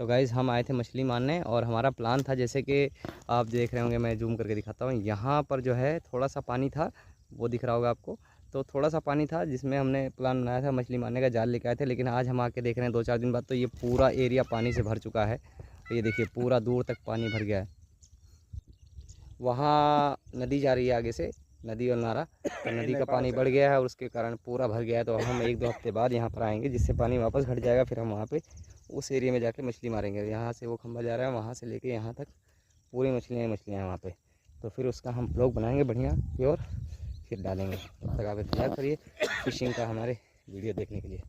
तो गाइज़ हम आए थे मछली मारने और हमारा प्लान था, जैसे कि आप देख रहे होंगे, मैं जूम करके दिखाता हूँ। यहाँ पर जो है थोड़ा सा पानी था, वो दिख रहा होगा आपको। तो थोड़ा सा पानी था जिसमें हमने प्लान बनाया था मछली मारने का, जाल लेके आए थे। लेकिन आज हम आके देख रहे हैं 2-4 दिन बाद तो ये पूरा एरिया पानी से भर चुका है। तो ये देखिए पूरा दूर तक पानी भर गया है। वहाँ नदी जा रही है आगे से, नदी और नाला, तो नदी का पानी बढ़ गया है और उसके कारण पूरा भर गया है। तो हम 1-2 हफ्ते बाद यहाँ पर आएंगे, जिससे पानी वापस घट जाएगा। फिर हम वहाँ पे उस एरिया में जाके मछली मारेंगे। यहाँ से वो खंभा जा रहा है, वहाँ से लेके यहाँ तक पूरी मछलियाँ हैं वहाँ पे। तो फिर उसका हम ब्लॉग बनाएंगे बढ़िया प्योर, फिर डालेंगे। तब तक आप इंतज़ार करिए फिशिंग का हमारे वीडियो देखने के लिए।